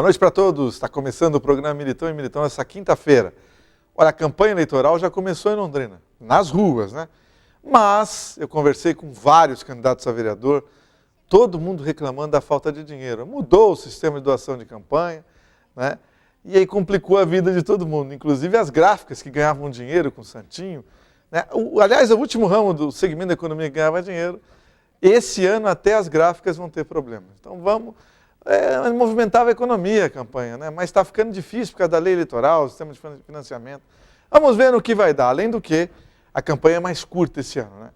noite para todos. Está começando o programa Militão e Militão essa quinta-feira. Olha, a campanha eleitoral já começou em Londrina, nas ruas, né? Mas eu conversei com vários candidatos a vereador, todo mundo reclamando da falta de dinheiro. Mudou o sistema de doação de campanha, né? E aí complicou a vida de todo mundo, inclusive as gráficas que ganhavam dinheiro com o Santinho, né? Aliás, o último ramo do segmento da economia que ganhava dinheiro, esse ano até as gráficas vão ter problemas. Então vamos... movimentava a economia a campanha, né? Mas está ficando difícil por causa da lei eleitoral, o sistema de financiamento. Vamos ver no que vai dar, além do que a campanha é mais curta esse ano, né?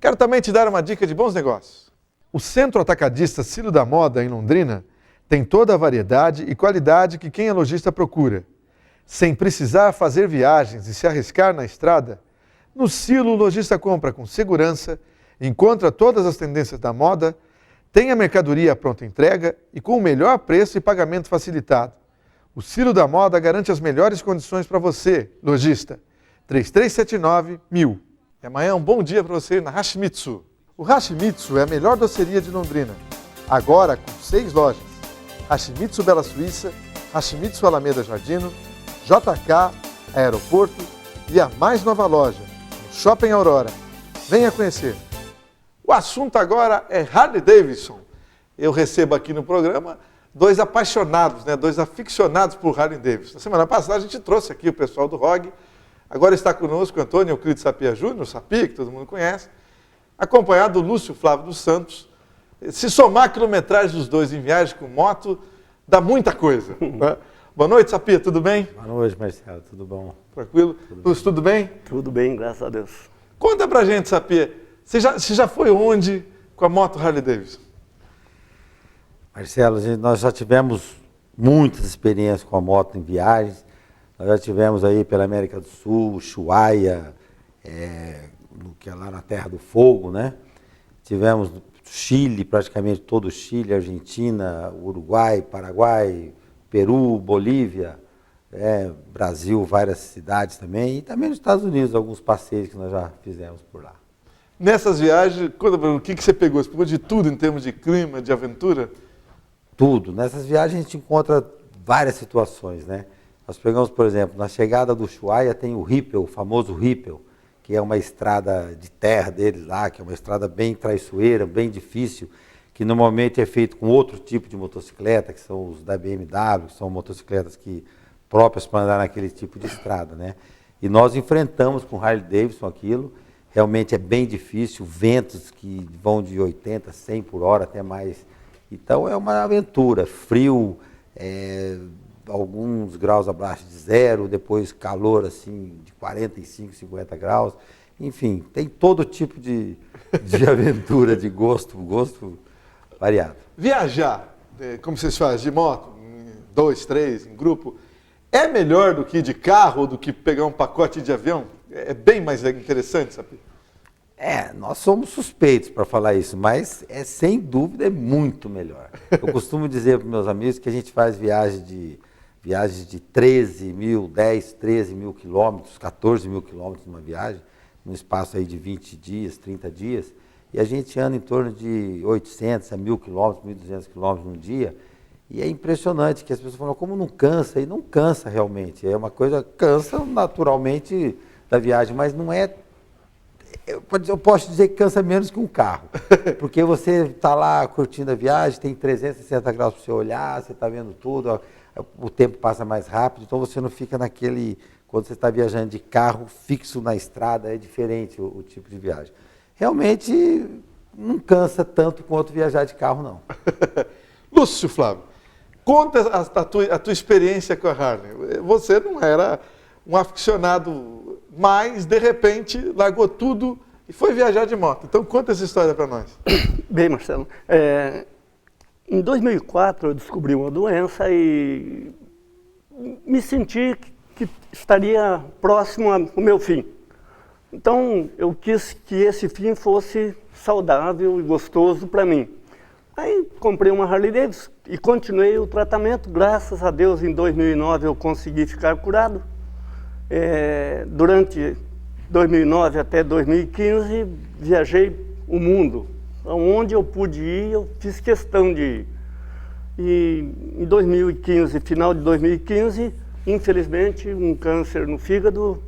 Quero também te dar uma dica de bons negócios. O Centro Atacadista Cílio da Moda, em Londrina, tem toda a variedade e qualidade que quem é lojista procura. Sem precisar fazer viagens e se arriscar na estrada, no Cílio o lojista compra com segurança, encontra todas as tendências da moda, tem a mercadoria à pronta entrega e com o melhor preço e pagamento facilitado. O Cílio da Moda garante as melhores condições para você, lojista. 3379-1000. E amanhã é um bom dia para você ir na Hashimitsu. O Hashimitsu é a melhor doceria de Londrina. Agora com 6 lojas. Hashimitsu Bela Suíça, Hashimitsu Alameda Jardino, JK, Aeroporto e a mais nova loja, no Shopping Aurora. Venha conhecer. O assunto agora é Harley Davidson. Eu recebo aqui no programa dois apaixonados, né? Dois aficionados por Harley Davidson. Na semana passada a gente trouxe aqui o pessoal do ROG. Agora está conosco o Antônio Euclides Sapia Júnior, o Sapi, que todo mundo conhece, acompanhado do Lúcio Flávio dos Santos. Se somar a quilometragem dos dois em viagem com moto, dá muita coisa. Né? Boa noite, Sapia, tudo bem? Boa noite, Marcelo, tudo bom? Tranquilo? Lúcio, tudo bem? Tudo bem, graças a Deus. Conta pra gente, Sapia. Você já foi onde com a moto Harley Davidson? Marcelo, nós já tivemos muitas experiências com a moto em viagens. Nós já tivemos aí pela América do Sul, Ushuaia, que é lá na Terra do Fogo, né? Tivemos Chile, praticamente todo o Chile, Argentina, Uruguai, Paraguai, Peru, Bolívia, Brasil, várias cidades também. E também nos Estados Unidos, alguns passeios que nós já fizemos por lá. Nessas viagens, conta pra mim, o que você pegou? Você pegou de tudo em termos de clima, de aventura? Tudo. Nessas viagens a gente encontra várias situações, né? Nós pegamos, por exemplo, na chegada do Ushuaia tem o Ripple, o famoso Ripple, que é uma estrada de terra deles lá, que é uma estrada bem traiçoeira, bem difícil, que normalmente é feito com outro tipo de motocicleta, que são os da BMW, que são motocicletas próprias para andar naquele tipo de estrada, né? E nós enfrentamos com Harley Davidson aquilo. Realmente é bem difícil, ventos que vão de 80, 100 por hora, até mais. Então é uma aventura, frio, alguns graus abaixo de zero, depois calor assim de 45, 50 graus. Enfim, tem todo tipo de aventura, de gosto variado. Viajar, como vocês fazem, de moto, 2, 3, em grupo, é melhor do que ir de carro ou do que pegar um pacote de avião? É bem mais interessante, sabe? Nós somos suspeitos para falar isso, mas sem dúvida é muito melhor. Eu costumo dizer para meus amigos que a gente faz viagens de 13 mil, 10, 13 mil quilômetros, 14 mil quilômetros numa viagem, num espaço aí de 20 dias, 30 dias, e a gente anda em torno de 800 a 1.000 quilômetros, 1.200 quilômetros num dia. E é impressionante que as pessoas falam, como não cansa? E não cansa realmente. É uma coisa, cansa naturalmente da viagem, mas não é... Eu posso dizer que cansa menos que um carro. Porque você está lá curtindo a viagem, tem 360 graus para você olhar, você está vendo tudo, o tempo passa mais rápido, então você não fica naquele... Quando você está viajando de carro fixo na estrada, é diferente o tipo de viagem. Realmente não cansa tanto quanto viajar de carro, não. Lúcio Flávio, conta a tua experiência com a Harley. Você não era um aficionado, mas de repente largou tudo e foi viajar de moto. Então conta essa história para nós. Bem, Marcelo, em 2004 eu descobri uma doença e me senti que estaria próximo ao meu fim. Então eu quis que esse fim fosse saudável e gostoso para mim. Aí comprei uma Harley Davidson e continuei o tratamento. Graças a Deus, em 2009 eu consegui ficar curado. Durante 2009 até 2015, viajei o mundo. Onde eu pude ir, eu fiz questão de ir. E em 2015, final de 2015, infelizmente, um câncer no fígado,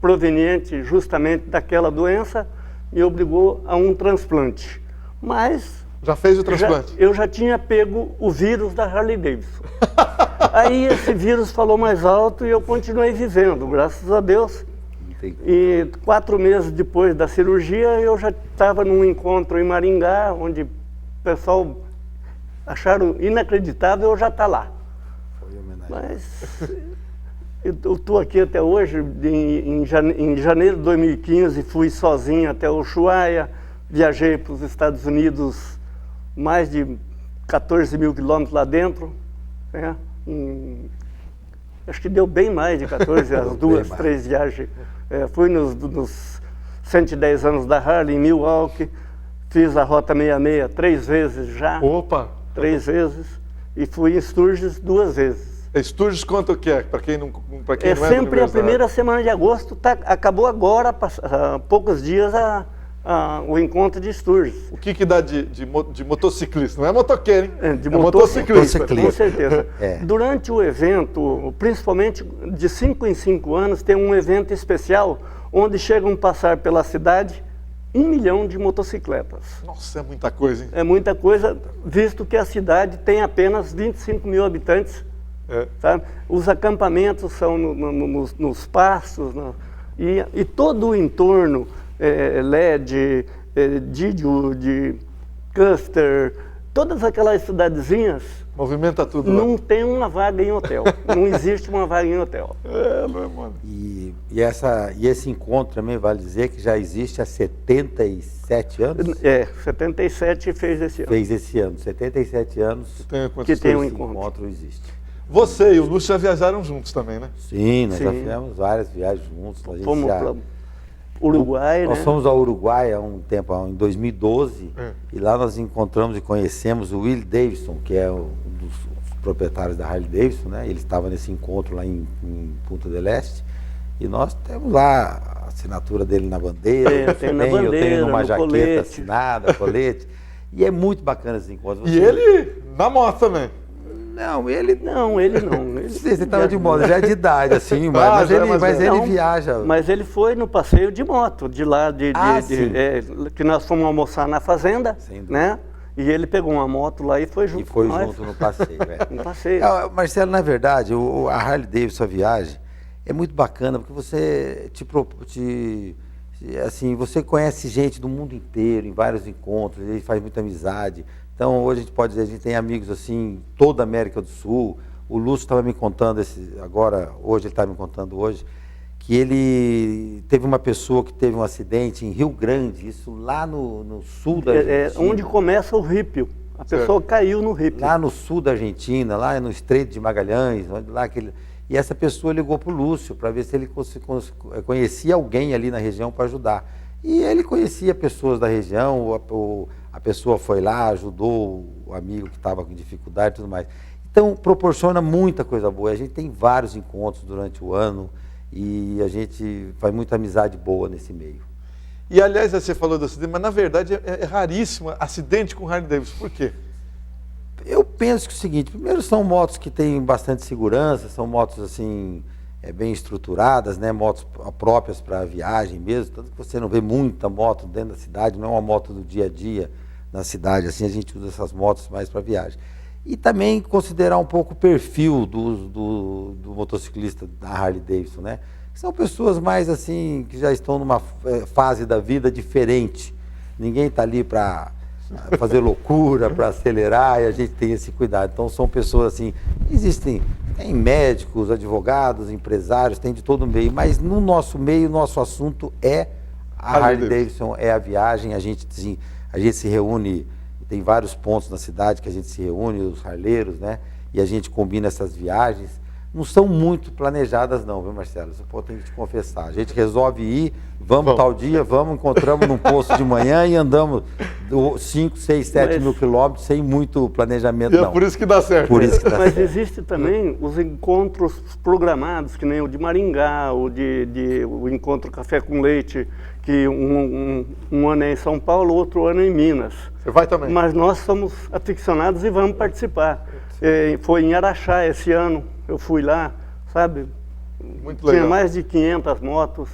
proveniente justamente daquela doença, me obrigou a um transplante. Mas Já fez o transplante? eu já tinha pego o vírus da Harley Davidson. Aí esse vírus falou mais alto e eu continuei vivendo, graças a Deus. E 4 meses depois da cirurgia, eu já estava num encontro em Maringá, onde o pessoal acharam inacreditável eu já estar lá. Foi homenagem. Mas eu estou aqui até hoje. Em janeiro de 2015, fui sozinho até Ushuaia, viajei para os Estados Unidos, mais de 14 mil quilômetros lá dentro, né? Acho que deu bem mais de 14, as 2, 3 viagens. Fui nos 110 anos da Harley, em Milwaukee, fiz a Rota 66 3 vezes já. Opa! 3 vezes, e fui em Sturgis 2 vezes. Sturgis quanto que é? Para quem não é sempre a primeira semana de agosto, acabou agora, há poucos dias, o encontro de Sturgis. O que dá de motociclista? Não é motoqueiro, hein? De motociclista. Com certeza. Durante o evento, principalmente de 5 em 5 anos, tem um evento especial onde chegam a passar pela cidade 1 milhão de motocicletas. Nossa, é muita coisa, hein? É muita coisa, visto que a cidade tem apenas 25 mil habitantes. Sabe? Os acampamentos são nos pastos, e todo o entorno, LED, Didio, Custer, todas aquelas cidadezinhas, movimenta tudo. Não lá. Tem uma vaga em hotel. Não existe uma vaga em hotel. Mano. E esse encontro também vale dizer que já existe há 77 anos? 77 fez esse ano. Fez esse ano, 77 anos que tem um esse encontro. encontro existe. Você e o Lúcio já viajaram juntos também, né? Sim, nós já fizemos várias viagens juntos. Fomos para Uruguai, Nós fomos ao Uruguai há um tempo, em 2012, e lá nós encontramos e conhecemos o Will Davidson, que é um dos proprietários da Harley Davidson, né? Ele estava nesse encontro lá em Punta del Este, e nós temos lá a assinatura dele na bandeira, eu tenho numa jaqueta colete. assinada, colete, e é muito bacana esse encontro. E ele na moto também? Não, ele não. Ele estava de moto, já é de idade, assim, mas ele viaja. Mas ele foi no passeio de moto, de lá, que nós fomos almoçar na fazenda, né? E ele pegou uma moto lá e foi junto. E foi junto no passeio. No passeio. Marcelo, na verdade, a Harley Davidson, a viagem, é muito bacana, porque você você conhece gente do mundo inteiro, em vários encontros, ele faz muita amizade. Então, hoje a gente pode dizer, a gente tem amigos assim, toda a América do Sul. O Lúcio estava me contando hoje ele está me contando que ele teve uma pessoa que teve um acidente em Rio Grande, isso lá no sul da Argentina. Onde começa o Rípio. A pessoa caiu no Rípio. Lá no sul da Argentina, lá no Estreito de Magalhães, e essa pessoa ligou para o Lúcio para ver se ele conhecia alguém ali na região para ajudar. E ele conhecia pessoas da região, a pessoa foi lá, ajudou o amigo que estava com dificuldade e tudo mais. Então, proporciona muita coisa boa. A gente tem vários encontros durante o ano e a gente faz muita amizade boa nesse meio. E, aliás, você falou do acidente, mas, na verdade, é raríssimo acidente com Harley Davidson. Por quê? Eu penso que é o seguinte, primeiro são motos que têm bastante segurança, são motos, assim, bem estruturadas, né? Motos próprias para viagem mesmo, tanto que você não vê muita moto dentro da cidade, não é uma moto do dia a dia na cidade, assim a gente usa essas motos mais para viagem. E também considerar um pouco o perfil do motociclista da Harley Davidson, né? São pessoas mais assim, que já estão numa fase da vida diferente. Ninguém está ali para fazer loucura, para acelerar, e a gente tem esse cuidado. Então são pessoas assim, tem médicos, advogados, empresários, tem de todo meio, mas no nosso meio, nosso assunto é a Harley Davidson, é a viagem, a gente se reúne, tem vários pontos na cidade que a gente se reúne, os harleiros, né? E a gente combina essas viagens. Não são muito planejadas não, viu, Marcelo? Eu tenho que te confessar. A gente resolve ir, vamos tal dia, encontramos num posto de manhã e andamos 5, 6, 7 mil quilômetros sem muito planejamento, E é por isso que dá certo. Por isso que dá Mas certo. existe também os encontros programados, que nem o de Maringá, o encontro Café com Leite, que um ano é em São Paulo, outro ano é em Minas. Você vai também? Mas nós somos aficionados e vamos participar. Foi em Araxá esse ano, eu fui lá, sabe? Muito legal. Tinha mais de 500 motos.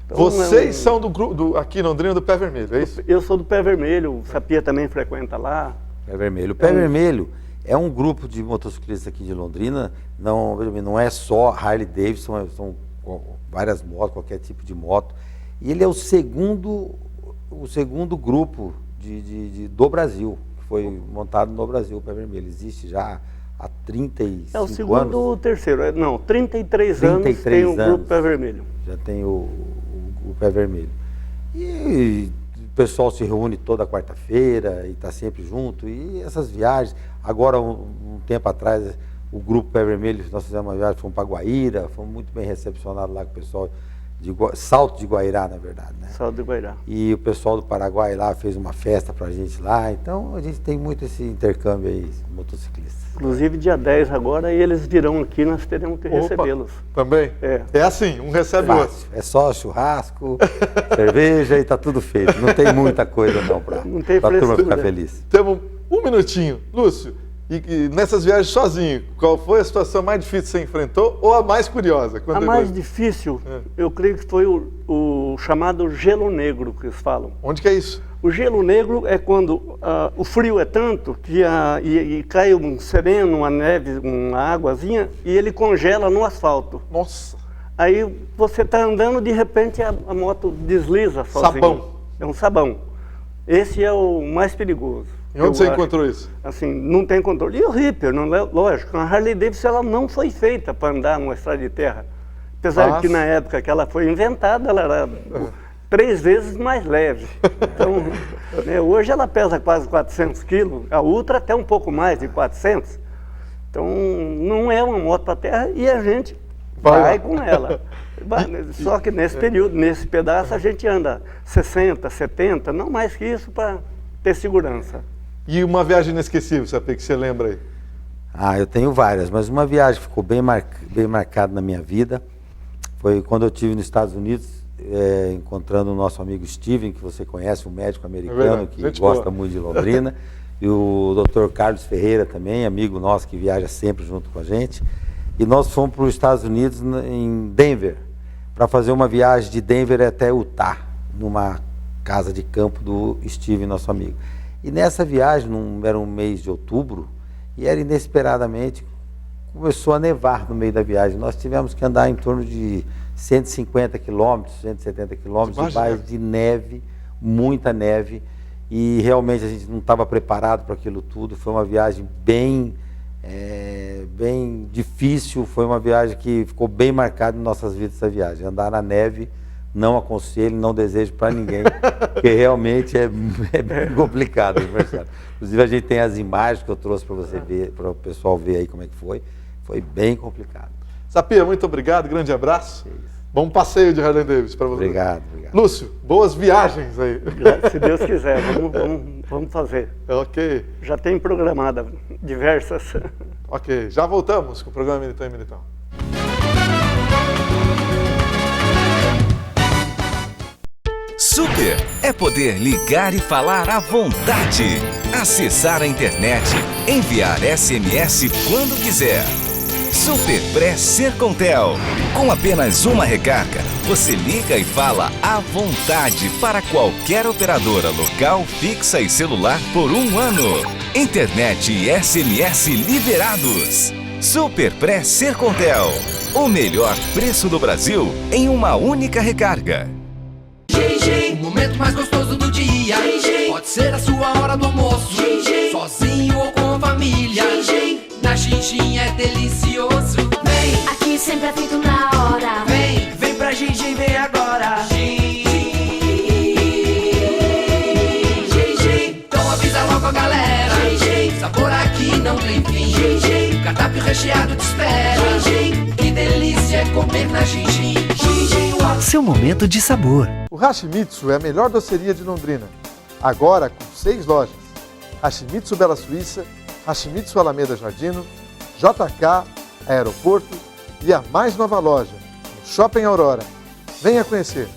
Então, Vocês são do grupo, aqui em Londrina, do Pé Vermelho, é isso? Eu sou do Pé Vermelho, o Sapia também frequenta lá. Pé Vermelho. O Pé Vermelho é um grupo de motociclistas aqui de Londrina, não é só Harley Davidson, são várias motos, qualquer tipo de moto. E ele é o segundo grupo do Brasil, que foi montado no Brasil, o Pé Vermelho. Existe já há 35 anos. É o segundo ou o terceiro? Não, 33 anos tem o Grupo Pé Vermelho. Já tem o Pé Vermelho. E o pessoal se reúne toda quarta-feira e está sempre junto. E essas viagens, agora um tempo atrás, o Grupo Pé Vermelho, nós fizemos uma viagem, fomos para Guaíra, fomos muito bem recepcionados lá com o pessoal de Salto de Guairá, na verdade, né? Salto de Guairá. E o pessoal do Paraguai lá fez uma festa pra gente lá, então a gente tem muito esse intercâmbio aí, motociclistas. Inclusive dia 10 agora, e eles virão aqui, nós teremos que recebê-los. Também? É assim, um recebe o outro. É só churrasco, cerveja e tá tudo feito. Não tem muita coisa não pra turma ficar feliz. Temos um minutinho. Lúcio, e nessas viagens sozinho, qual foi a situação mais difícil que você enfrentou ou a mais curiosa? A mais difícil, eu creio que foi o chamado gelo negro que eles falam. Onde que é isso? O gelo negro é quando o frio é tanto que e cai um sereno, uma neve, uma águazinha, e ele congela no asfalto. Nossa! Aí você está andando, de repente a moto desliza sozinha. Sabão. É um sabão. Esse é o mais perigoso. E onde você encontrou isso? Assim, não tem controle. E o Ripper, não, lógico, a Harley Davidson ela não foi feita para andar numa estrada de terra. Apesar de que na época que ela foi inventada, ela era 3 vezes mais leve. Então, hoje ela pesa quase 400 quilos, a Ultra até um pouco mais de 400. Então, não é uma moto para terra e a gente vai com ela. Só que nesse período, nesse pedaço, a gente anda 60, 70, não mais que isso para ter segurança. E uma viagem inesquecível, Sapê, que você lembra aí? Eu tenho várias, mas uma viagem que ficou bem marcada na minha vida foi quando eu estive nos Estados Unidos, encontrando o nosso amigo Steven, que você conhece, um médico americano que gosta muito de Londrina, e o Dr. Carlos Ferreira também, amigo nosso que viaja sempre junto com a gente. E nós fomos para os Estados Unidos, em Denver, para fazer uma viagem de Denver até Utah, numa casa de campo do Steven, nosso amigo. E nessa viagem, era um mês de outubro, e era inesperadamente, começou a nevar no meio da viagem. Nós tivemos que andar em torno de 150 quilômetros, 170 quilômetros, debaixo de neve, muita neve, e realmente a gente não estava preparado para aquilo tudo. Foi uma viagem bem difícil, foi uma viagem que ficou bem marcada em nossas vidas, essa viagem. Andar na neve, não aconselho, não desejo para ninguém, porque realmente é bem complicado. Inclusive a gente tem as imagens que eu trouxe para você ver, para o pessoal ver aí como é que foi. Foi bem complicado. Sapia, muito obrigado, grande abraço. Bom passeio de Harley Davidson para você. Obrigado. Lúcio, boas viagens aí. Se Deus quiser, vamos fazer. Ok. Já tem programada diversas. Ok, já voltamos com o programa Militão e Militão. Super é poder ligar e falar à vontade, acessar a internet, enviar SMS quando quiser. Super Pré Sercontel. Com apenas uma recarga, você liga e fala à vontade para qualquer operadora local, fixa e celular por 1 ano. Internet e SMS liberados. Super Pré Sercontel. O melhor preço do Brasil em uma única recarga. O momento mais gostoso do dia. Pode ser a sua hora do almoço, sozinho ou com a família. Na Xinxin é delicioso. Vem, aqui sempre é feito na hora. Vem pra Xinxin, vem agora. Então avisa logo a galera. Sabor aqui não tem fim. O cardápio recheado te espera. Que delícia é comer na Xinxin. Seu momento de sabor. O Hashimitsu é a melhor doceria de Londrina. agora com 6 lojas. Hashimitsu Bela Suíça, Hashimitsu Alameda Jardino, JK, Aeroporto e a mais nova loja, no Shopping Aurora. Venha conhecer.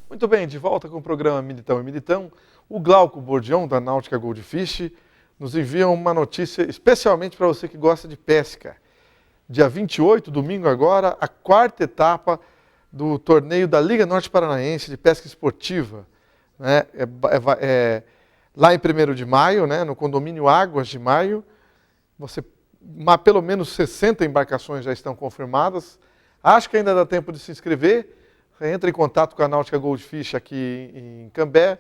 Muito bem, de volta com o programa Militão e Militão. O Glauco Bordion, da Náutica Goldfish, nos envia uma notícia especialmente para você que gosta de pesca. Dia 28, domingo agora, a 4ª etapa do torneio da Liga Norte Paranaense de Pesca Esportiva, né? Lá em 1º de maio, né? No condomínio Águas de Maio. Pelo menos 60 embarcações já estão confirmadas. Acho que ainda dá tempo de se inscrever. Entre em contato com a Náutica Goldfish aqui em Cambé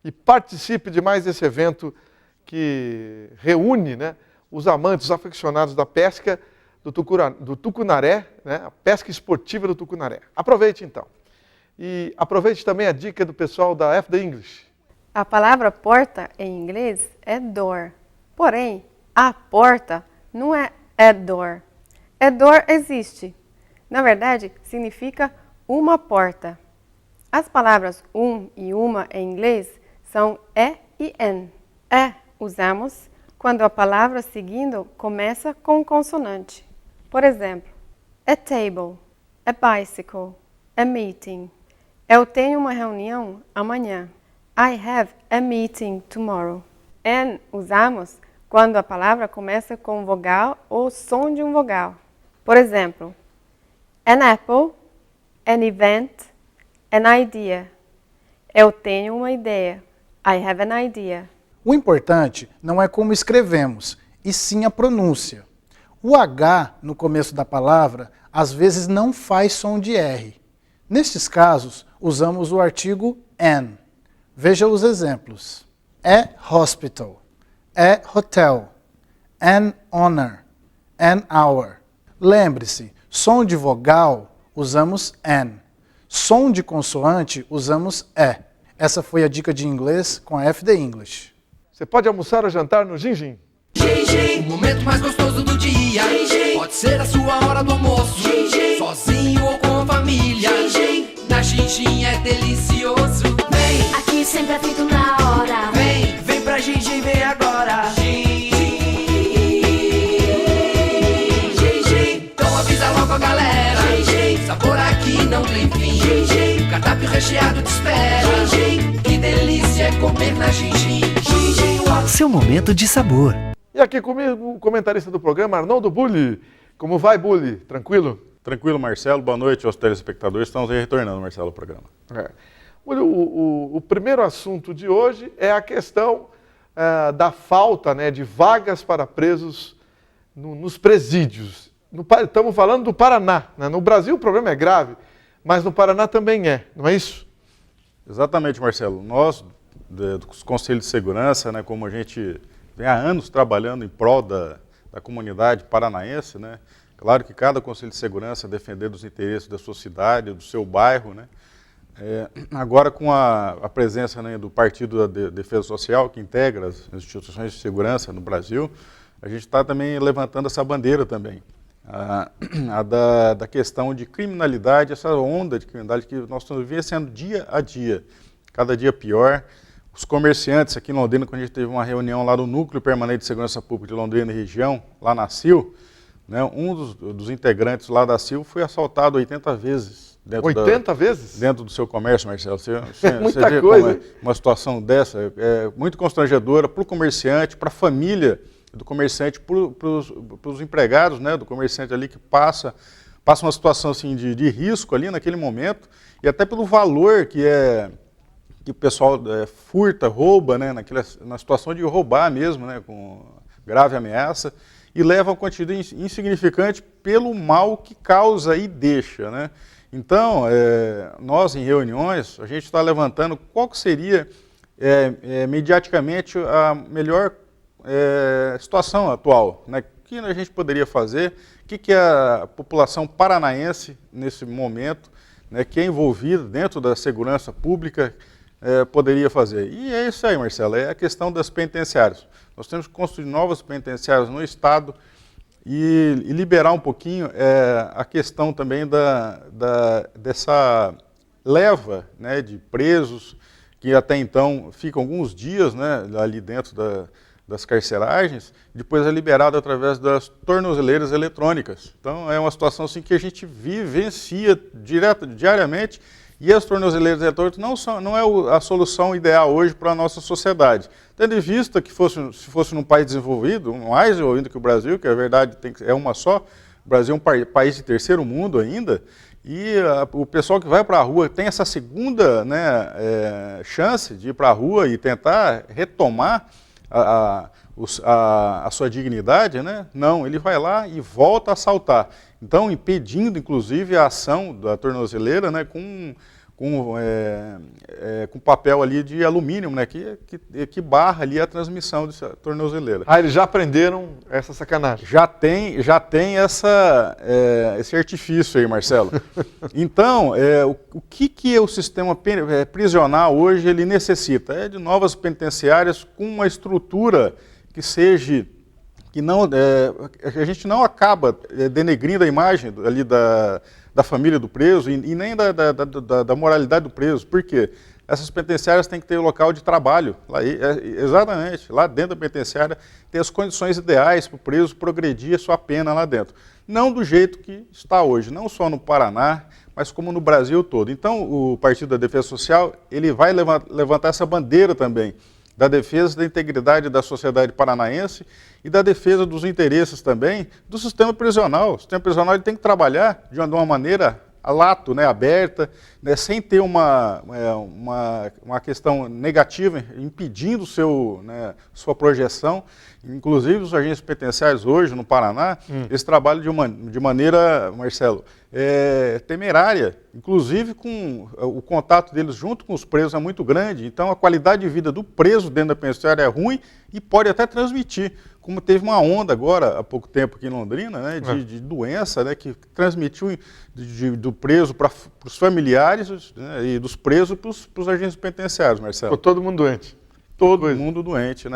e participe de mais esse evento que reúne, né, os amantes, os aficionados da pesca do Tucunaré, né, a pesca esportiva do Tucunaré. Aproveite então. E aproveite também a dica do pessoal da FD English. A palavra porta em inglês é door. Porém, a porta não é door. Door existe. Na verdade, significa uma porta. As palavras e uma em inglês são e n. Usamos quando a palavra seguindo começa com consonante. Por exemplo, a table, a bicycle, a meeting. Eu tenho uma reunião amanhã. I have a meeting tomorrow. N usamos quando a palavra começa com vogal ou som de um vogal. Por exemplo, an apple, an event, an idea. Eu tenho uma ideia. I have an idea. O importante não é como escrevemos, e sim a pronúncia. O H no começo da palavra às vezes não faz som de R. Nestes casos, usamos o artigo an. Veja os exemplos. A hospital, a hotel, an honor, an hour. Lembre-se, som de vogal usamos an. Som de consoante usamos e. Essa foi a dica de inglês com a FD English. Você pode almoçar ou jantar no Gin Gin. Gin Gin, o momento mais gostoso do dia. Gin Gin, pode ser a sua hora do almoço. Gin Gin, sozinho ou com a família. Gin Gin, na Gin Gin é delicioso. Vem, Aqui sempre é feito na hora. vem pra Gin Gin, vem agora. Gin Gin, então avisa logo a galera. Gin Gin, sabor aqui não tem fim. Gin Gin, cardápio recheado te espera. Gin Gin, que delícia é comer na Gin Gin. Gin Gin, Seu momento de sabor. E aqui comigo o comentarista do programa, Arnoldo Bulli. Como vai, Bulli? Tranquilo? Tranquilo, Marcelo. Boa noite aos telespectadores. Estamos aí retornando, Marcelo, ao programa. O primeiro assunto de hoje é a questão da falta, né, de vagas para presos nos presídios. Estamos falando do Paraná, né? No Brasil o problema é grave, mas no Paraná também não é isso? Exatamente, Marcelo. Nós, dos Conselhos de Segurança, né, como a gente vem há anos trabalhando em prol da comunidade paranaense, né? Claro que cada Conselho de Segurança defender dos interesses da sua cidade, do seu bairro, né? Agora com a presença, né, do Partido da Defesa Social, que integra as instituições de segurança no Brasil, a gente está também levantando essa bandeira também, da questão de criminalidade, essa onda de criminalidade que nós estamos vivenciando dia a dia, cada dia pior. Os comerciantes aqui em Londrina, quando a gente teve uma reunião lá no Núcleo Permanente de Segurança Pública de Londrina e região, lá na CIL, né, um dos integrantes lá da CIL foi assaltado 80 vezes. 80 vezes? Dentro do seu comércio, Marcelo. Você Muita vê coisa. Uma situação dessa é muito constrangedora para o comerciante, para a família do comerciante, para os empregados, né, do comerciante ali que passa uma situação assim, de risco ali naquele momento, e até pelo valor que o pessoal furta, rouba, né, na situação de roubar mesmo, né, com grave ameaça, e leva a quantidade insignificante pelo mal que causa e deixa, né? Então, nós em reuniões, a gente está levantando qual que seria, mediaticamente, a melhor situação atual, né? O que a gente poderia fazer, o que a população paranaense, nesse momento, né, que é envolvida dentro da segurança pública, poderia fazer. E é isso aí, Marcelo, é a questão das penitenciárias. Nós temos que construir novas penitenciárias no Estado, e liberar um pouquinho a questão também dessa leva, né, de presos que até então ficam alguns dias, né, ali dentro das carceragens, depois é liberado através das tornozeleiras eletrônicas. Então é uma situação assim que a gente vivencia diariamente, e as tornozeleiras eletrônicas não é a solução ideal hoje para a nossa sociedade. Tendo em vista que se fosse num país desenvolvido, mais desenvolvido que o Brasil, que a verdade é uma só, o Brasil é um país de terceiro mundo ainda, e o pessoal que vai para a rua tem essa segunda, né, chance de ir para a rua e tentar retomar a sua dignidade, né? Não, ele vai lá e volta a assaltar. Então, impedindo, inclusive, a ação da tornozeleira, né, com papel ali de alumínio, né, que barra ali a transmissão dessa tornozeleira. Ah, eles já aprenderam essa sacanagem? Já tem esse artifício aí, Marcelo. Então, o que o sistema prisional hoje ele necessita? É de novas penitenciárias com uma estrutura que seja, a gente não acaba denegrindo a imagem ali da família do preso e nem da moralidade do preso. Por quê? Essas penitenciárias têm que ter local de trabalho, exatamente, lá dentro da penitenciária, ter as condições ideais para o preso progredir a sua pena lá dentro. Não do jeito que está hoje, não só no Paraná, mas como no Brasil todo. Então, o Partido da Defesa Social, ele vai levantar essa bandeira também, da defesa da integridade da sociedade paranaense e da defesa dos interesses também do sistema prisional. O sistema prisional ele tem que trabalhar de uma maneira lato, né, aberta, né, sem ter uma questão negativa impedindo sua projeção. Inclusive, os agentes penitenciários hoje no Paraná, eles trabalham de maneira, Marcelo, temerária. Inclusive, com o contato deles junto com os presos é muito grande. Então, a qualidade de vida do preso dentro da penitenciária é ruim e pode até transmitir. Como teve uma onda agora, há pouco tempo aqui em Londrina, né, de doença, né, que transmitiu do preso para os familiares, né, e dos presos para os agentes penitenciários, Marcelo. Ficou todo mundo doente. Todo mundo doente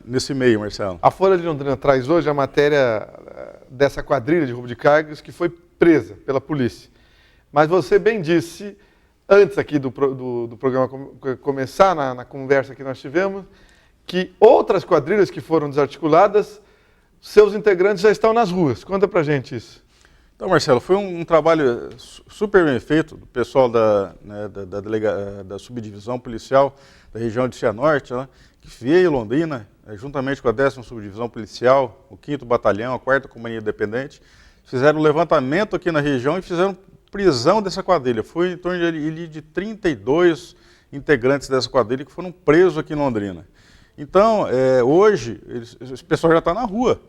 nesse meio, Marcelo. A Folha de Londrina traz hoje a matéria dessa quadrilha de roubo de cargas que foi presa pela polícia. Mas você bem disse, antes aqui do programa começar, na conversa que nós tivemos, que outras quadrilhas que foram desarticuladas, seus integrantes já estão nas ruas. Conta pra gente isso. Então, Marcelo, foi um trabalho super bem feito do pessoal da subdivisão policial da região de Cianorte, né, que veio Londrina, juntamente com a 10ª Subdivisão Policial, o 5º Batalhão, a 4ª Companhia Independente, fizeram um levantamento aqui na região e fizeram prisão dessa quadrilha. Foi em torno de 32 integrantes dessa quadrilha que foram presos aqui em Londrina. Então, hoje, esse pessoal já está na rua.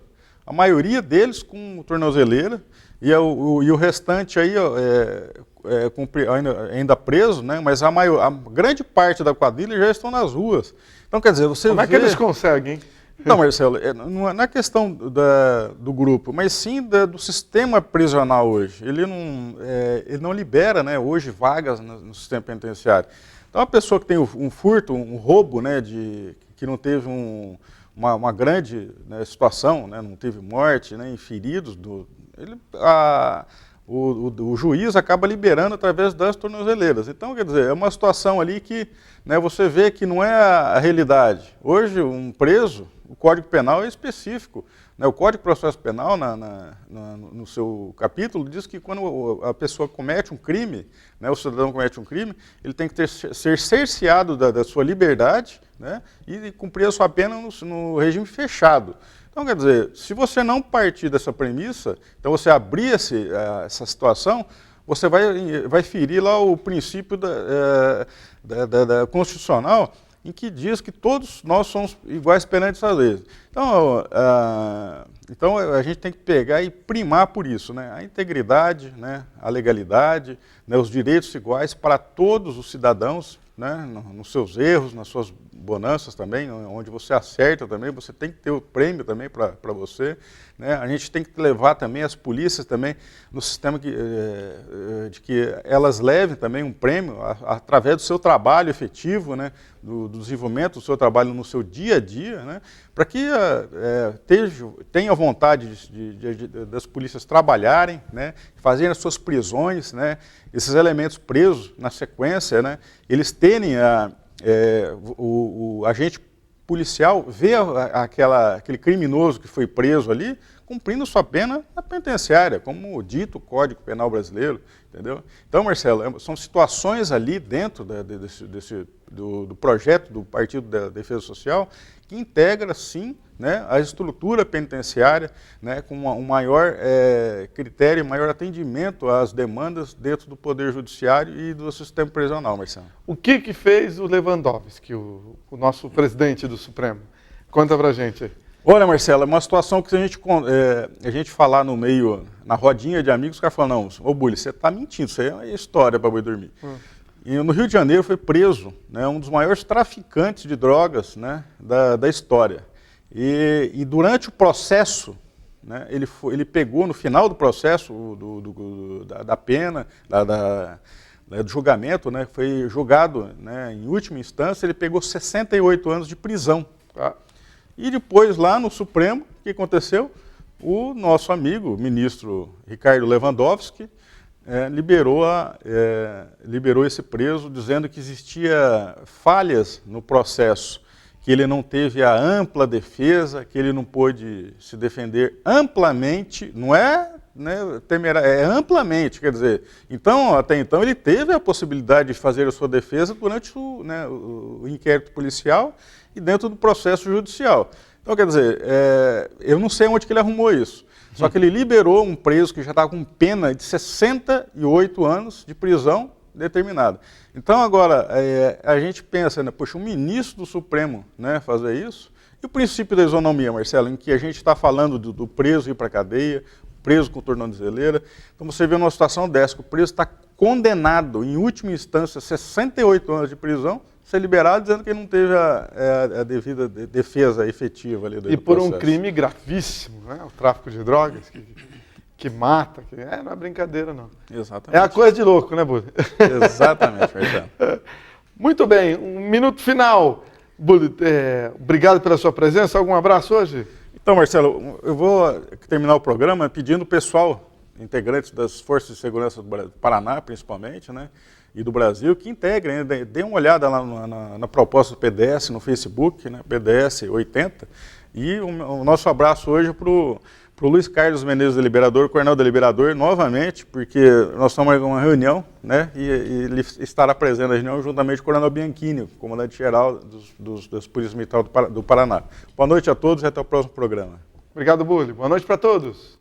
A maioria deles com tornozeleira e o restante aí ainda preso, né? Mas a grande parte da quadrilha já estão nas ruas. Então, quer dizer, você Como é que eles conseguem? Não, Marcelo, não é questão do grupo, mas sim do sistema prisional hoje. Ele não libera, né, hoje vagas no sistema penitenciário. Então, a pessoa que tem um furto, um roubo, né, que não teve uma grande, né, situação, né, não teve morte, né, feridos, o juiz acaba liberando através das tornozeleiras. Então, quer dizer, é uma situação ali que, né, você vê que não é a realidade. Hoje, um preso, o Código Penal é específico. Né, o Código de Processo Penal, no seu capítulo, diz que quando a pessoa comete um crime, né, o cidadão comete um crime, ele tem que ser cerceado da sua liberdade, né, e cumprir a sua pena no regime fechado. Então, quer dizer, se você não partir dessa premissa, então você abrir essa situação, você vai ferir lá o princípio da constitucional, em que diz que todos nós somos iguais perante as leis. Então a gente tem que pegar e primar por isso, né? A integridade, né? A legalidade, né? Os direitos iguais para todos os cidadãos, né? Nos seus erros, nas suas bonanças também, onde você acerta também, você tem que ter o prêmio também para você, né? A gente tem que levar também as polícias também no sistema de que elas levem também um prêmio através do seu trabalho efetivo, né? Do desenvolvimento do seu trabalho no seu dia a dia, né? Para que tenha vontade das polícias trabalharem, né? Fazerem as suas prisões, né? Esses elementos presos na sequência, né? Eles terem o agente policial ver aquele criminoso que foi preso ali cumprindo sua pena na penitenciária, como dito o Código Penal brasileiro, entendeu? Então, Marcelo, são situações ali dentro do projeto do Partido da Defesa Social que integra, sim, né, a estrutura penitenciária, né, com um maior critério, maior atendimento às demandas dentro do Poder Judiciário e do sistema prisional, Marcelo. O que fez o Lewandowski, o nosso presidente do Supremo? Conta pra gente aí. Olha, Marcelo, é uma situação que se a gente falar no meio, na rodinha de amigos, os caras falam, não, ô Bully, você está mentindo, isso aí é uma história para boi dormir. E no Rio de Janeiro foi preso, né, um dos maiores traficantes de drogas, né, da história. E durante o processo, né, ele pegou, no final do processo da pena, do julgamento, né, foi julgado, né, em última instância, ele pegou 68 anos de prisão. Tá? E depois, lá no Supremo, o que aconteceu? O nosso amigo, o ministro Ricardo Lewandowski, liberou esse preso, dizendo que existia falhas no processo, que ele não teve a ampla defesa, que ele não pôde se defender amplamente, não é, né, é amplamente, quer dizer, então, até então ele teve a possibilidade de fazer a sua defesa durante o inquérito policial e dentro do processo judicial. Então, quer dizer, eu não sei onde que ele arrumou isso. Só que ele liberou um preso que já estava com pena de 68 anos de prisão determinada. Então, agora, a gente pensa, né, poxa, um ministro do Supremo, né, fazer isso, e o princípio da isonomia, Marcelo, em que a gente está falando do preso ir para a cadeia, preso com tornozeleira. Então, você vê numa situação dessa, que o preso está condenado, em última instância, a 68 anos de prisão, ser liberado dizendo que ele não teve a devida defesa efetiva ali do processo. E por um crime gravíssimo, né? O tráfico de drogas, que mata, não é brincadeira não. Exatamente. É a coisa de louco, né, Bully? Exatamente, Marcelo. Muito bem, um minuto final. Bully, obrigado pela sua presença, algum abraço hoje? Então, Marcelo, eu vou terminar o programa pedindo o pessoal, integrantes das Forças de Segurança do Paraná, principalmente, né, e do Brasil, que integrem, né, dê uma olhada lá na proposta do PDS no Facebook, né, PDS 80, e o nosso abraço hoje para o Luiz Carlos Menezes Deliberador, Coronel Deliberador, novamente, porque nós estamos em uma reunião, né, e ele estará presente na reunião juntamente com o Coronel Bianchini, comandante-geral das Polícias Militares do Paraná. Boa noite a todos e até o próximo programa. Obrigado, Bully. Boa noite para todos.